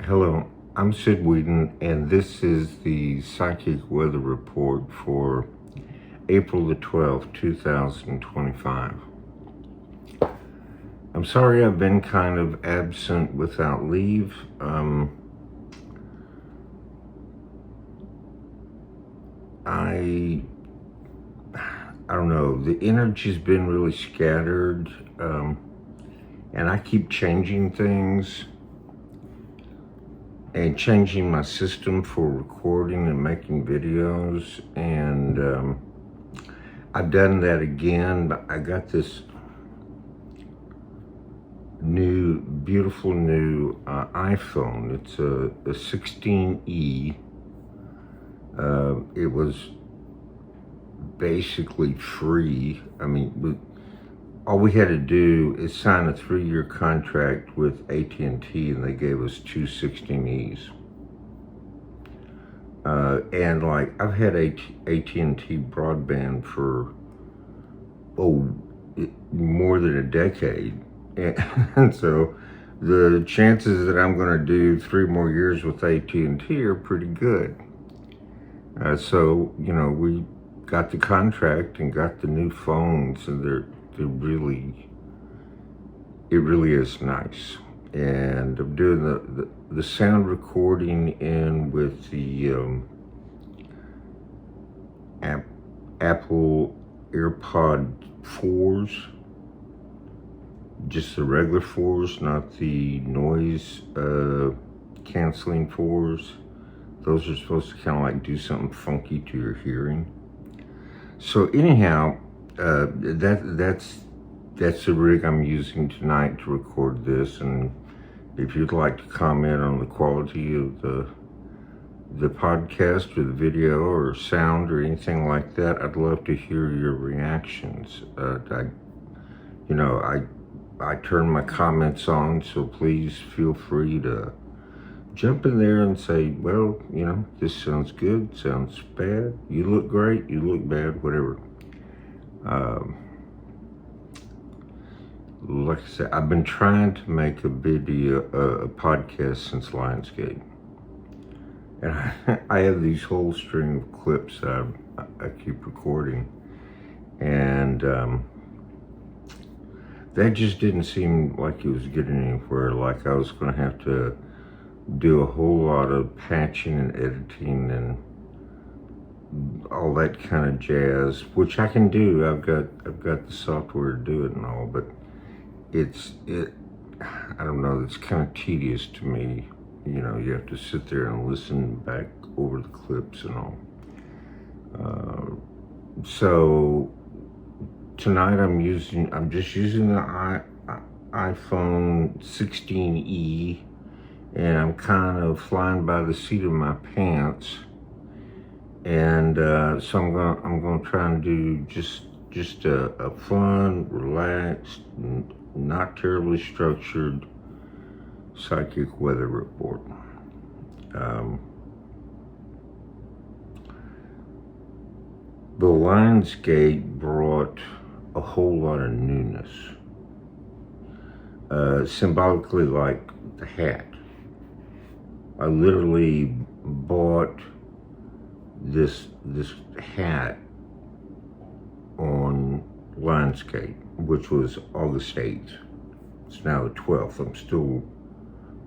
Hello, I'm Sid Whedon, and this is the Psychic Weather Report for April the 12th, 2025. I'm sorry I've been kind of absent without leave. I don't know, the energy's been really scattered, and I keep changing things and changing my system for recording and making videos, and I've done that again, but I got this beautiful new iPhone. It's a 16E. It was basically free. I mean, all we had to do is sign a 3-year contract with AT&T, and they gave us two 16Es. And like, I've had AT&T broadband for more than a decade, and so the chances that I'm going to do 3 more years with AT&T are pretty good. So we got the contract and got the new phones, and it really is nice. And I'm doing the sound recording in with the Apple AirPod 4s, just the regular 4s, not the noise canceling 4s. Those are supposed to kind of like do something funky to your hearing. So anyhow, that's the rig I'm using tonight to record this. And if you'd like to comment on the quality of the podcast or the video or sound or anything like that, I'd love to hear your reactions. I turn my comments on, so please feel free to jump in there and say, well, this sounds good, sounds bad, you look great, you look bad, whatever. Like I said, I've been trying to make a podcast since Lionsgate. And I have these whole string of clips that I keep recording. And that just didn't seem like it was getting anywhere. Like I was going to have to do a whole lot of patching and editing and all that kind of jazz, which I can do. I've got the software to do it and all, but I don't know, it's kind of tedious to me. You have to sit there and listen back over the clips and all. So tonight I'm just using the iPhone 16E, and I'm kind of flying by the seat of my pants. And so I'm gonna try and do just a fun, relaxed, not terribly structured psychic weather report. The Lionsgate brought a whole lot of newness. Symbolically, like the hat. I literally bought this hat on Lionsgate, which was August 8th. It's now the 12th. I'm still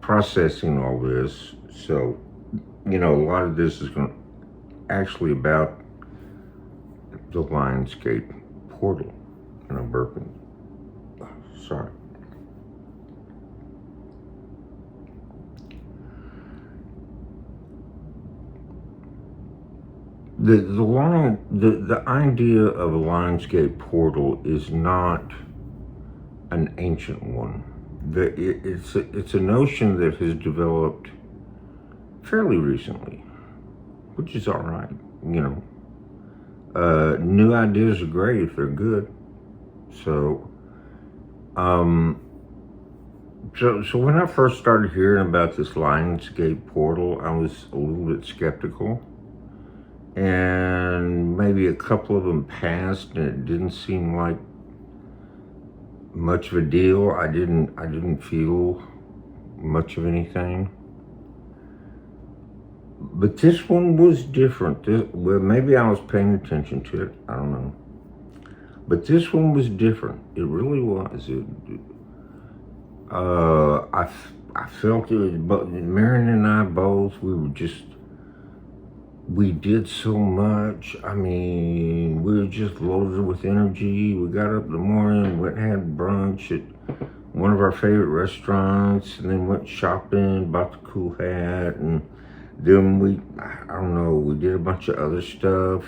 processing all this. So, a lot of this is actually about the Lionsgate portal. And I'm burping. Sorry. The idea of a Lionsgate portal is not an ancient one. It's a notion that has developed fairly recently, which is all right. New ideas are great if they're good. So when I first started hearing about this Lionsgate portal, I was a little bit skeptical. And maybe a couple of them passed, and it didn't seem like much of a deal. I didn't feel much of anything. But this one was different. Well, maybe I was paying attention to it. I don't know. But this one was different. It really was. I felt it was, but Marion and I both, we did so much. I mean, we were just loaded with energy. We got up in the morning, went and had brunch at one of our favorite restaurants, and then went shopping, bought the cool hat, and then I don't know, we did a bunch of other stuff.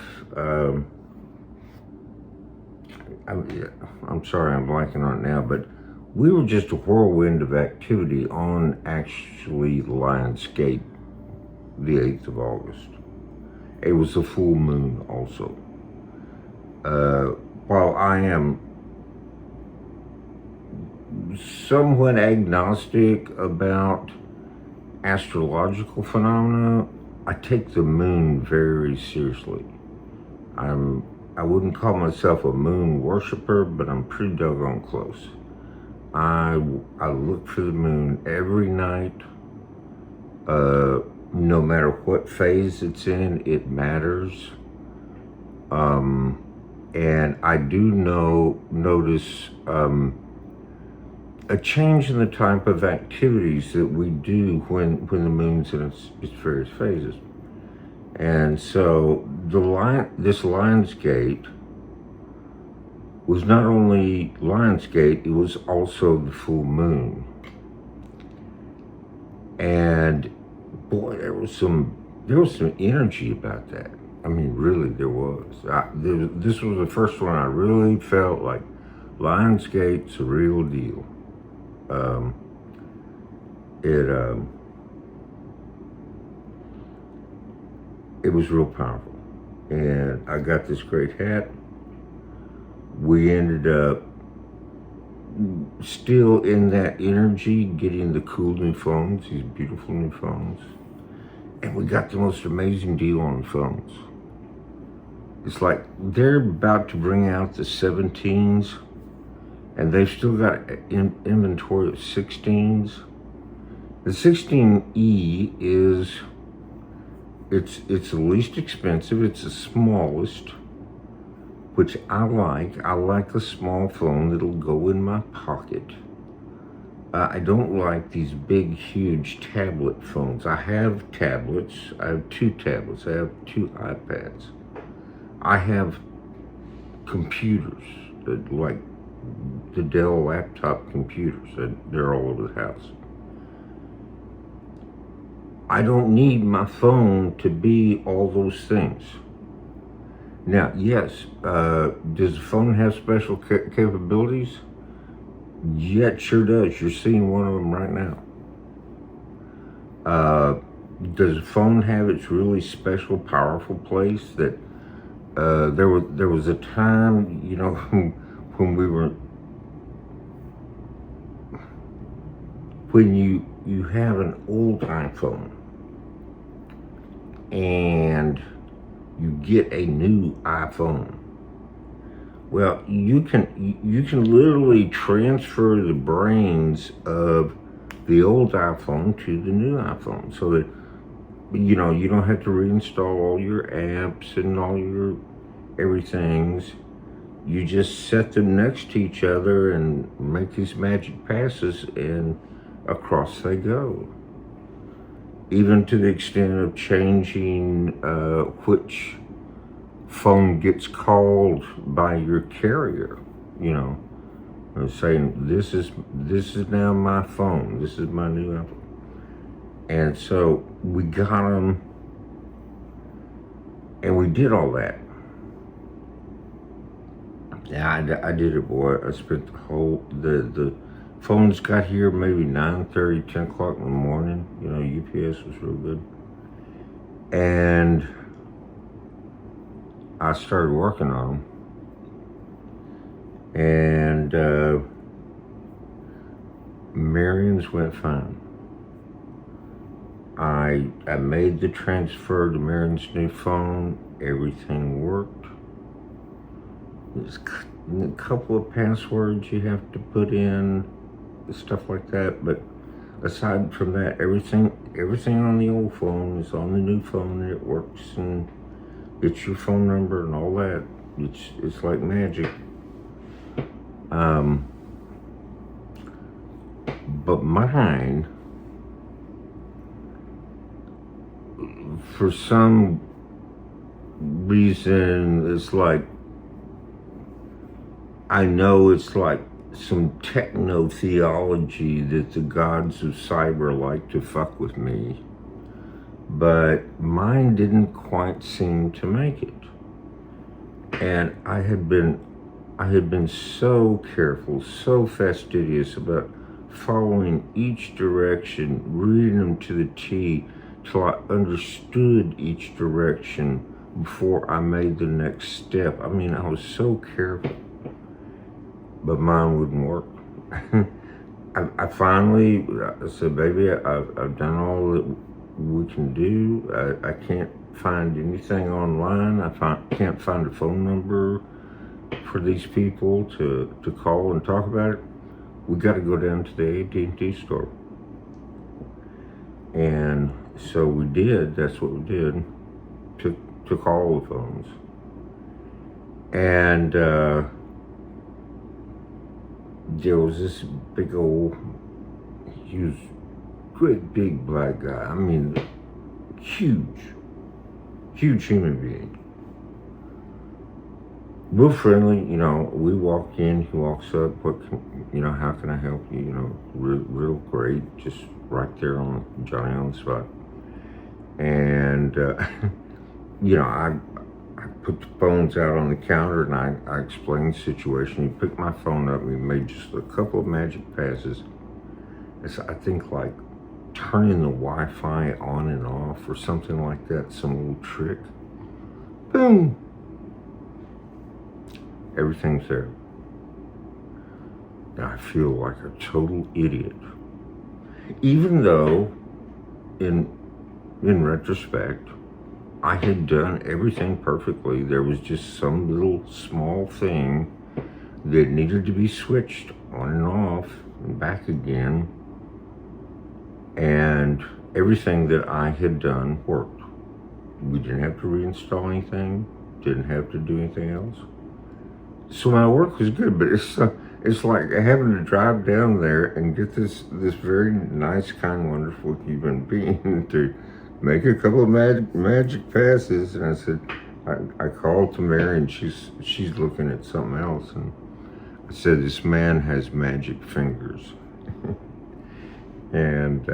I'm sorry, I'm blanking on it now, but we were just a whirlwind of activity on actually Lionsgate the 8th of August. It was a full moon also. While I am somewhat agnostic about astrological phenomena, I take the moon very seriously. I wouldn't call myself a moon worshiper, but I'm pretty doggone close. I look for the moon every night. No matter what phase it's in, it matters. And I do notice a change in the type of activities that we do when the moon's in its various phases. And so this Lionsgate was not only Lionsgate, it was also the full moon. And boy, there was some energy about that. I mean, really, there was. This was the first one I really felt like Lionsgate's a real deal. It was real powerful. And I got this great hat. We ended up still in that energy, getting the cool new phones, these beautiful new phones. And we got the most amazing deal on the phones. It's like they're about to bring out the 17s, and they've still got inventory of 16s. The 16E is, it's the least expensive, it's the smallest, which I like. I like a small phone that'll go in my pocket. I don't like these big, huge tablet phones. I have tablets. I have 2 tablets. I have 2 iPads. I have computers, like the Dell laptop computers. They're all over the house. I don't need my phone to be all those things. Now, yes, does the phone have special capabilities? Yeah, it sure does. You're seeing one of them right now. Does the phone have its really special, powerful place that there was a time, when you have an old iPhone and you get a new iPhone. Well, you can literally transfer the brains of the old iPhone to the new iPhone, so that you don't have to reinstall all your apps and all your everythings. You just set them next to each other and make these magic passes, and across they go. Even to the extent of changing which phone gets called by your carrier, and saying this is now my phone. This is my new iPhone. And so we got them, and we did all that. Yeah, I did it, boy. I spent the phones got here maybe 9:30, 10 o'clock in the morning. UPS was real good. And I started working on them. And Marion's went fine. I made the transfer to Marion's new phone. Everything worked. There's a couple of passwords you have to put in, stuff like that, but aside from that, everything on the old phone is on the new phone, and it works, and it's your phone number and all that. It's like magic. But mine, for some reason, it's like, I know it's like some techno theology that the gods of cyber like to fuck with me, but mine didn't quite seem to make it. And I had been so careful, so fastidious about following each direction, reading them to the T, till I understood each direction before I made the next step. I mean, I was so careful, but mine wouldn't work. I finally, I said, baby, I've done all that we can do. I can't find anything online. Can't find a phone number for these people to call and talk about it. We got to go down to the AT&T store. And so we did. That's what we did. Took all the phones. And there was this big old, huge, great big black guy. I mean, huge human being. Real friendly, we walk in, he walks up, how can I help you? Real great, just right there on Johnny on the spot. And, I put the phones out on the counter and I explained the situation. He picked my phone up and we made just a couple of magic passes. It's, I think, like turning the Wi-Fi on and off or something like that, some little trick. Boom. Everything's there. And I feel like a total idiot. Even though, in retrospect, I had done everything perfectly. There was just some little small thing that needed to be switched on and off and back again. And everything that I had done worked. We didn't have to reinstall anything, didn't have to do anything else. So my work was good, but it's like having to drive down there and get this very nice, kind, wonderful human being to make a couple of magic passes. And I said, I called to Mary, and she's looking at something else, and I said, this man has magic fingers. And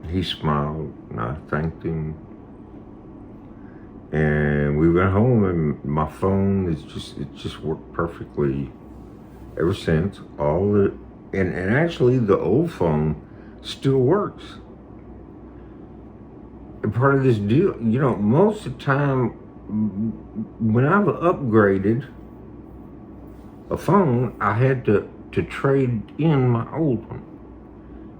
he smiled, and I thanked him. And we went home, and my phone it just worked perfectly ever since. And actually the old phone still works. And part of this deal, most of the time when I've upgraded a phone, I had to trade in my old one.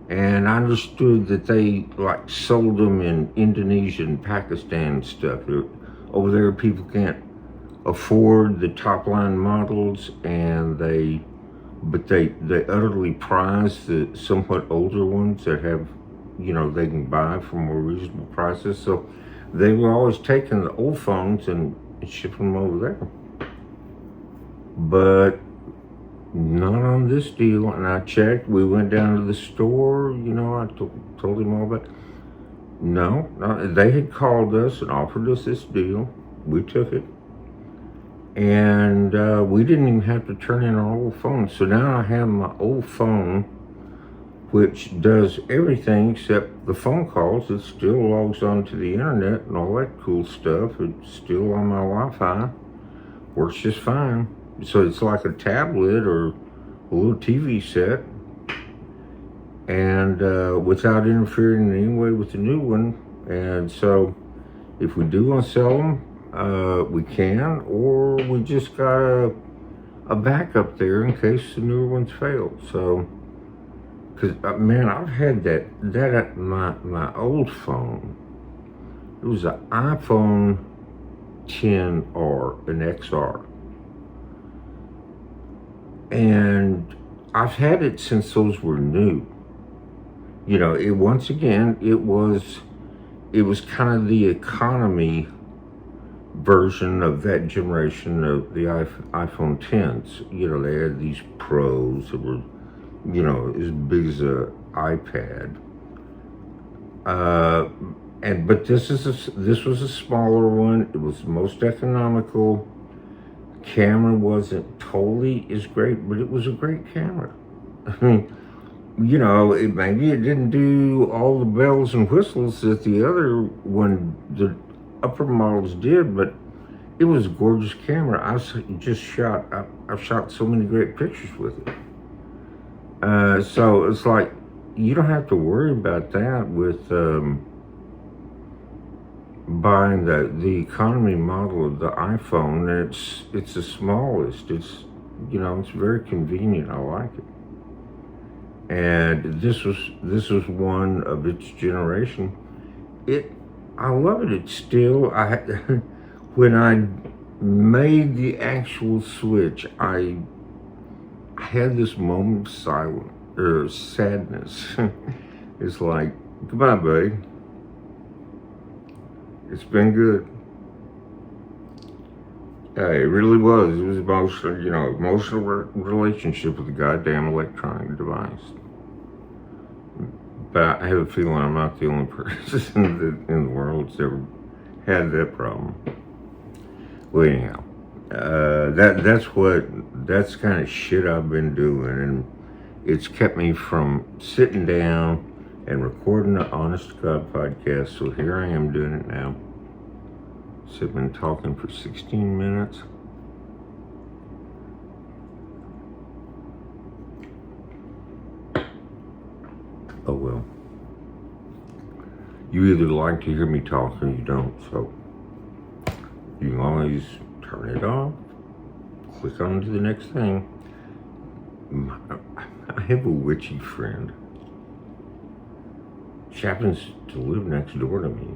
And I understood that they sold them in Indonesia and Pakistan and stuff. Over there, people can't afford the top line models, and they utterly prize the somewhat older ones that have, they can buy for more reasonable prices. So they were always taking the old phones and shipping them over there. But not on this deal. And I checked. We went down to the store. I told him all about it. No, they had called us and offered us this deal. We took it. And we didn't even have to turn in our old phone. So now I have my old phone, which does everything except the phone calls. It still logs onto the internet and all that cool stuff. It's still on my Wi-Fi. Works just fine. So it's like a tablet or a little TV set, and without interfering in any way with the new one. And so if we do want to sell them, we can, or we just got a backup there in case the newer ones fail. So, because man, I've had that at my old phone. It was an iPhone 10R, an XR. And I've had it since those were new. You know, it once again, it was kind of the economy version of that generation of the iPhone 10s. You know, they had these Pros that were, you know, as big as a iPad. But this was a smaller one. It was most economical. Camera wasn't totally as great, but it was a great camera. I mean, you know, maybe it didn't do all the bells and whistles that the other one, the upper models did, but it was a gorgeous camera. I've shot so many great pictures with it. So it's like, you don't have to worry about that with buying the economy model of the iPhone. It's the smallest. It's, you know, it's very convenient. I like it. And this was one of its generation. I love it. It's still, when I made the actual switch, I had this moment of silence or sadness. It's like, goodbye, buddy. It's been good. It really was. It was emotional, you know, emotional relationship with a goddamn electronic device. But I have a feeling I'm not the only person in the world that's ever had that problem. Well, anyhow, that's kind of shit I've been doing, and it's kept me from sitting down and recording the Honest to God podcast. So here I am doing it now. So I've been talking for 16 minutes. Oh well. You either like to hear me talk or you don't, so you can always turn it off, click on to the next thing. I have a witchy friend. She happens to live next door to me.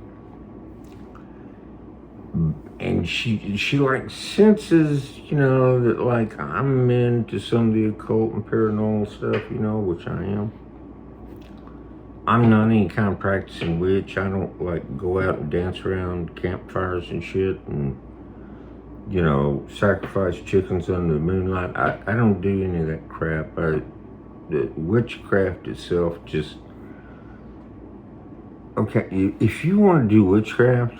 And she like senses, you know, that like I'm into some of the occult and paranormal stuff, you know, which I am. I'm not any kind of practicing witch. I don't like go out and dance around campfires and shit and, you know, sacrifice chickens under the moonlight. I don't do any of that crap. The witchcraft itself just, okay, if you want to do witchcraft,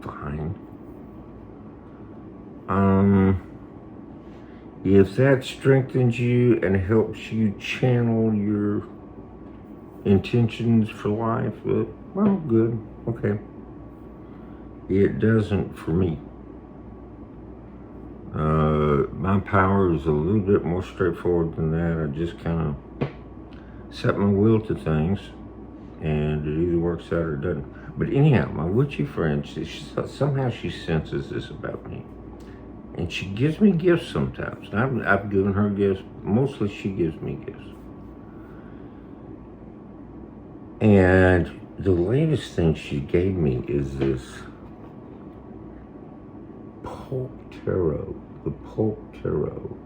fine. If that strengthens you and helps you channel your intentions for life, well, good, okay. It doesn't for me. My power is a little bit more straightforward than that. I just kind of set my will to things, and it either works out or it doesn't. But anyhow, my witchy friend, somehow she senses this about me. And she gives me gifts sometimes. I've given her gifts. Mostly she gives me gifts. And the latest thing she gave me is this Pulp Tarot. The Pulp Tarot.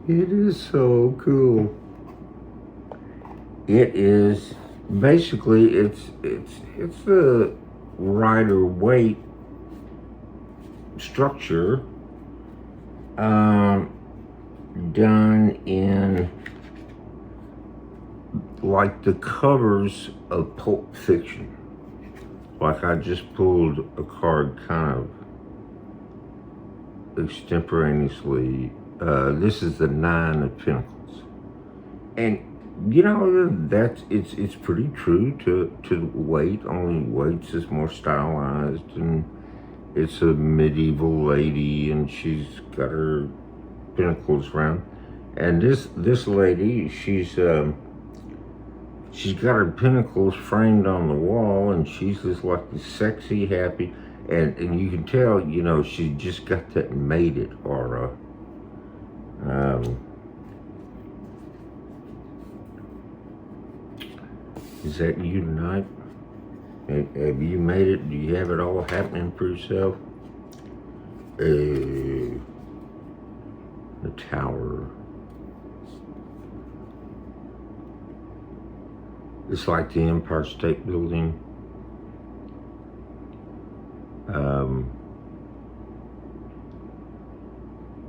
It is so cool. It is basically it's the Rider-Waite structure done in like the covers of Pulp Fiction. Like I just pulled a card kind of extemporaneously. This is the 9 of Pentacles, and you know it's pretty true to Waite. Only Waite's is more stylized, and it's a medieval lady, and she's got her pentacles around. And this lady, she's got her pentacles framed on the wall, and she's just like this sexy, happy, and you can tell, you know, she just got that mated aura. Is that you tonight? Have you made it? Do you have it all happening for yourself? The Tower. It's like the Empire State Building.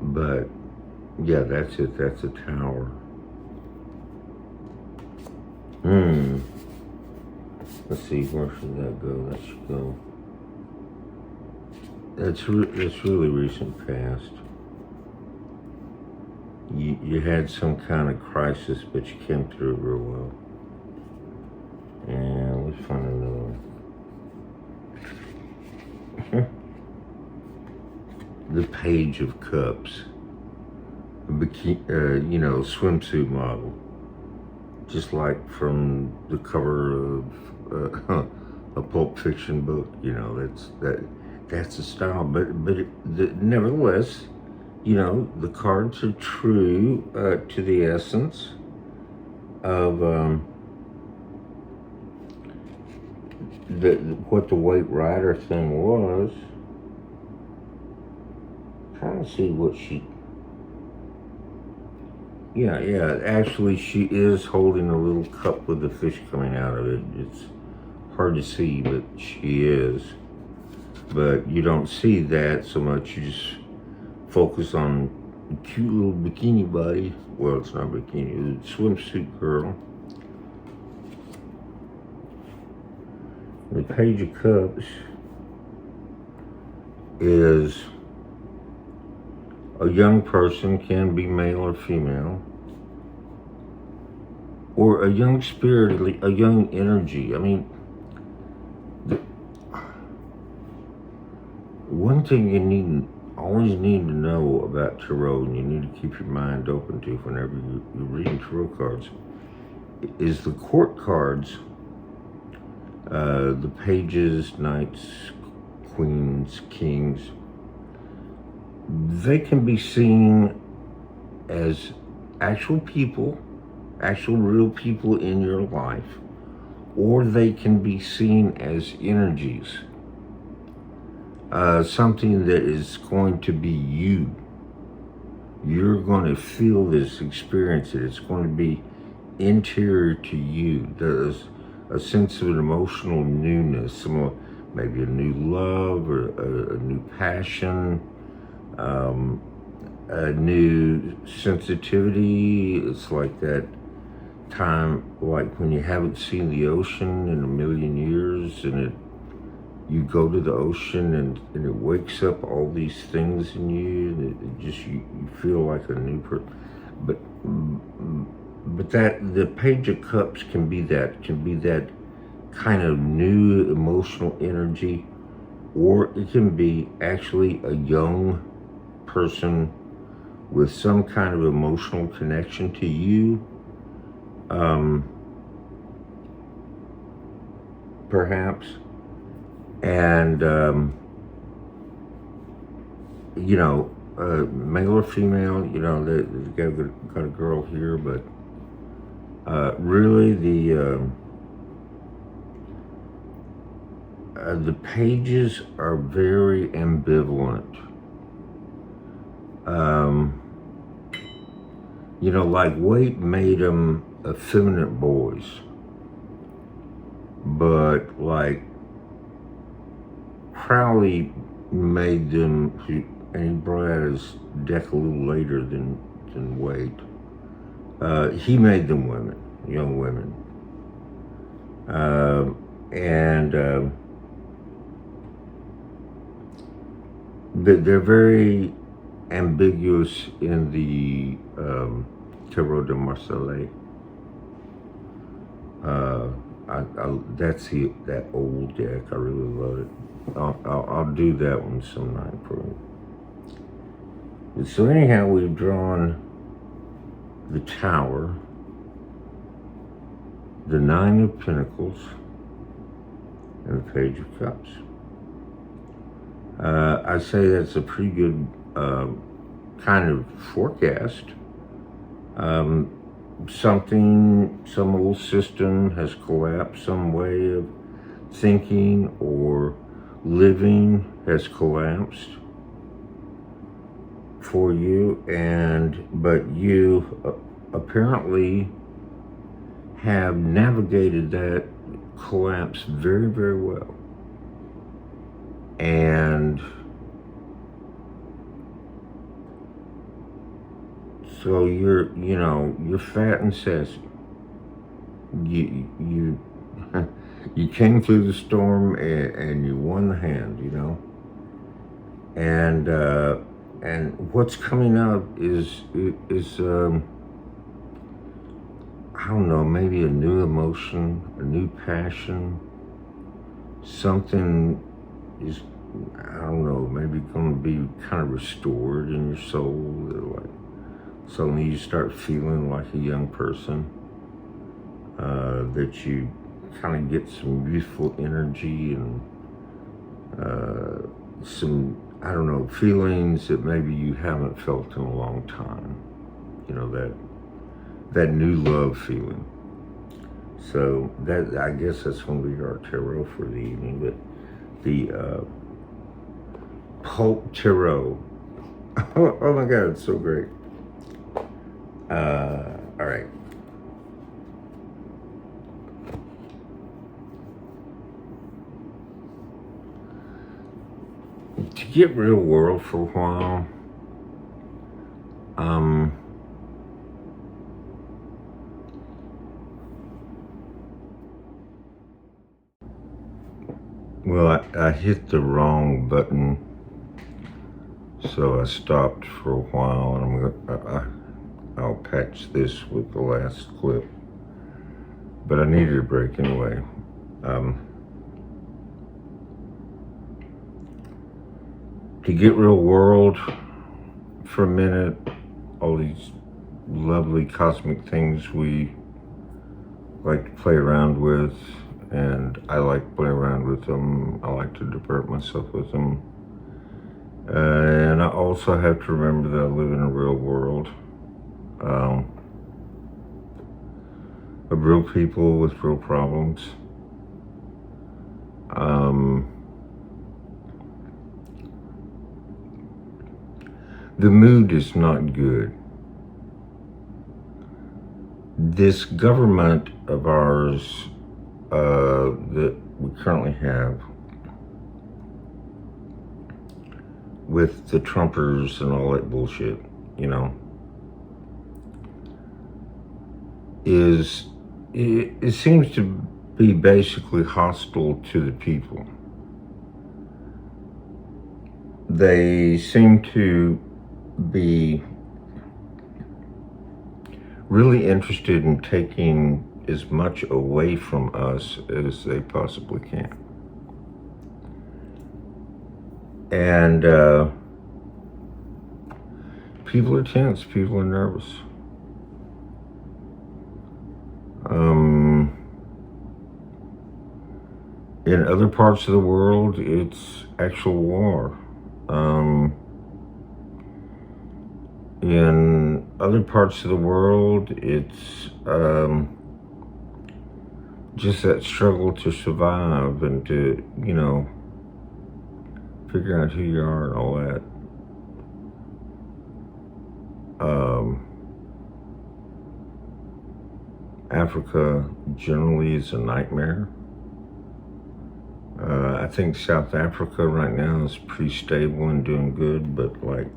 But yeah, that's it. That's a tower. Let's see, where should that go? That should go. That's really recent past. You had some kind of crisis, but you came through it real well. And let's find another one. The Page of Cups. Swimsuit model. Just like from the cover of a Pulp Fiction book. That's the style. But nevertheless, the cards are true to the essence of what the White Rider thing was. Trying to see what she. Yeah. Actually, she is holding a little cup with a fish coming out of it. It's hard to see, but she is. But you don't see that so much. You just focus on the cute little bikini body. Well, it's not bikini. It's swimsuit girl. The Page of Cups is a young person, can be male or female, or a young spirit, a young energy. I mean, one thing you always need to know about tarot, and you need to keep your mind open to whenever you're reading tarot cards, is the court cards, the pages, knights, queens, kings. They can be seen as actual people, actual real people in your life, or they can be seen as energies. Something that is going to be you. You're going to feel this, experience it. It's going to be interior to you. There's a sense of an emotional newness, maybe a new love or a new passion. A new sensitivity. It's like that time, like when you haven't seen the ocean in a million years, and you go to the ocean and it wakes up all these things in you. And you feel like a new person. But that the Page of Cups can be that kind of new emotional energy, or it can be actually a young person with some kind of emotional connection to you, perhaps, and male or female. They've got a girl here, but really the pages are very ambivalent. Like Waite made them effeminate boys, but like Crowley made them, and he brought out his deck a little later than Waite. He made them women, young women, they're very ambiguous in the Tarot de Marseille. That's that old deck. I really love it. I'll do that one some night for you. So anyhow, we've drawn the Tower, the Nine of Pentacles, and the Page of Cups. I say that's a pretty good kind of forecast. Some old system has collapsed, some way of thinking or living has collapsed for you, but you apparently have navigated that collapse very, very well. And so you're fat and sassy. You you came through the storm and you won the hand, and what's coming up is I don't know, maybe a new emotion, a new passion. Something is, I don't know, maybe going to be kind of restored in your soul. Like suddenly you start feeling like a young person. That you kind of get some youthful energy and some, I don't know, feelings that maybe you haven't felt in a long time. That new love feeling. So that, I guess that's going to be our tarot for the evening. But the Pulp Tarot. Oh my God, it's so great. All right. To get real world for a while, well, I hit the wrong button, so I stopped for a while, and I'll patch this with the last clip. But I needed a break anyway. To get real world for a minute, all these lovely cosmic things we like to play around with, and I like to play around with them. I like to divert myself with them. And I also have to remember that I live in a real world of real people with real problems. The mood is not good. This government of ours that we currently have, with the Trumpers and all that bullshit, it seems to be basically hostile to the people. They seem to be really interested in taking as much away from us as they possibly can. And people are tense, people are nervous. In other parts of the world, it's actual war. In other parts of the world, it's just that struggle to survive and to, figure out who you are and all that. Africa generally is a nightmare. I think South Africa right now is pretty stable and doing good, but like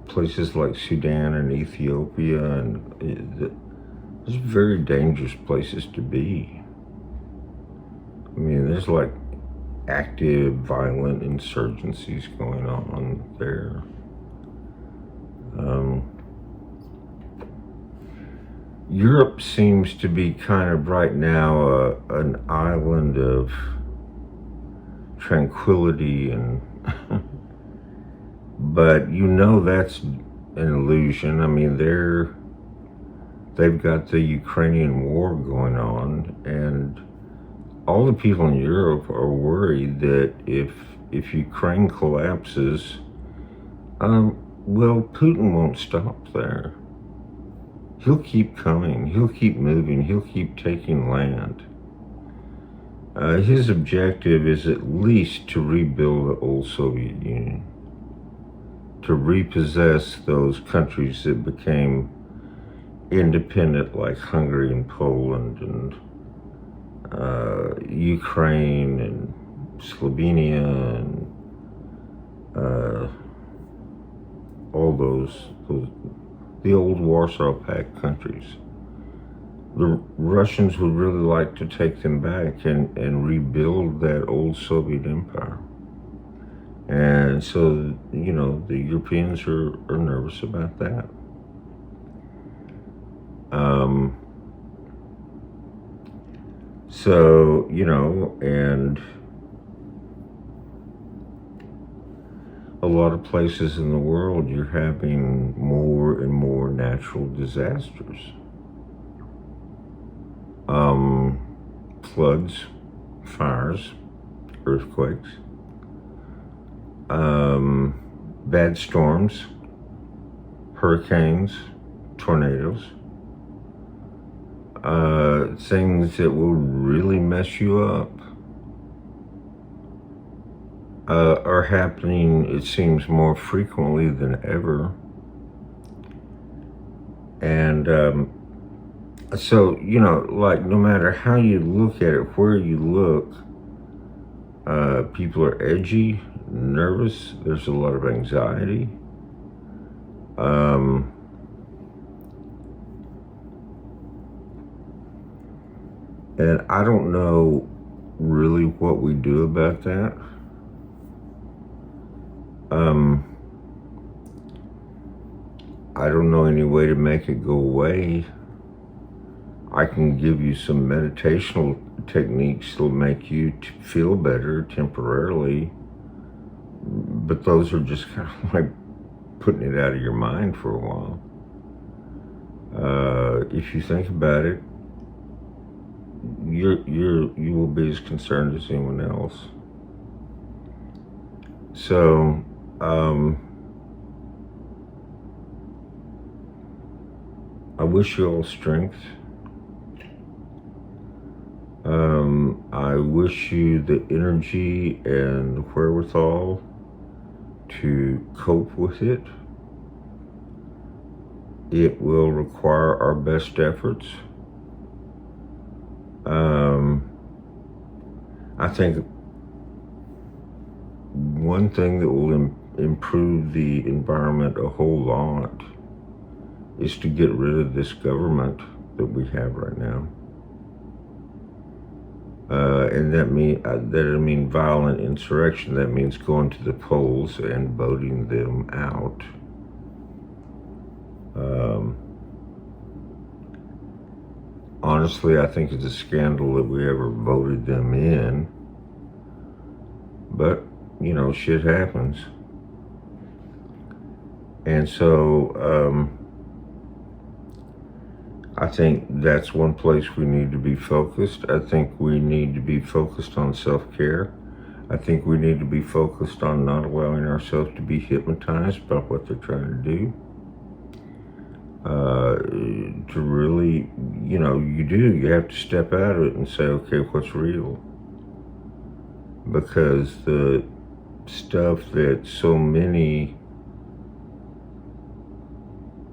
places like Sudan and Ethiopia, and those are very dangerous places to be. I mean, there's like active, violent insurgencies going on there. Europe seems to be kind of right now an island of tranquility, and but that's an illusion. I mean, they've got the Ukrainian war going on, and all the people in Europe are worried that if Ukraine collapses, well, Putin won't stop there. He'll keep coming, he'll keep moving, he'll keep taking land. His objective is at least to rebuild the old Soviet Union, to repossess those countries that became independent, like Hungary and Poland and Ukraine and Slovenia and all those, the old Warsaw Pact countries. The Russians would really like to take them back and rebuild that old Soviet empire. And so, you know, the Europeans are nervous about that. So, you know, and a lot of places in the world, you're having more and more natural disasters. Floods, fires, earthquakes, bad storms, hurricanes, tornadoes, things that will really mess you up are happening, it seems, more frequently than ever. And so, you know, like, no matter how you look at it, where you look, people are edgy, nervous, there's a lot of anxiety. And I don't know really what we do about that. I don't know any way to make it go away. I can give you some meditational techniques that'll make you feel better temporarily, but those are just kind of like putting it out of your mind for a while. If you think about it, you will be as concerned as anyone else. So, I wish you all strength. I wish you the energy and the wherewithal to cope with it. It will require our best efforts. I think one thing that will improve the environment a whole lot is to get rid of this government that we have right now. And that mean violent insurrection. That means going to the polls and voting them out. Honestly, I think it's a scandal that we ever voted them in. But, you know, shit happens. And so, I think that's one place we need to be focused. I think we need to be focused on self-care. I think we need to be focused on not allowing ourselves to be hypnotized by what they're trying to do. To really, you know, you have to step out of it and say, okay, what's real? Because the stuff that so many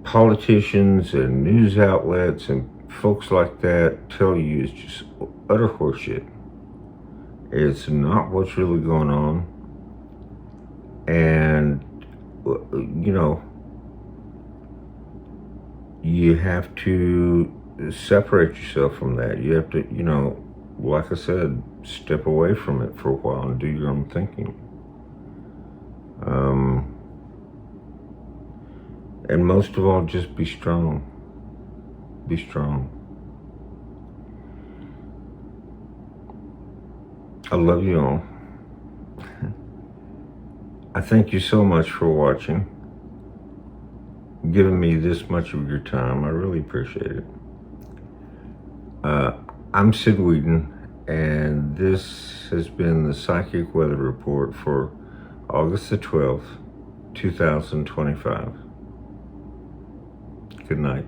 politicians and news outlets and folks like that tell you is just utter horseshit. It's not what's really going on. And, you know, you have to separate yourself from that. You have to, you know, like I said, step away from it for a while and do your own thinking. And most of all, just be strong. Be strong. I love you all. I thank you so much for watching, giving me this much of your time. I really appreciate it. I'm Sid Whedon, and this has been the Psychic Weather Report for August the 12th, 2025. Good night.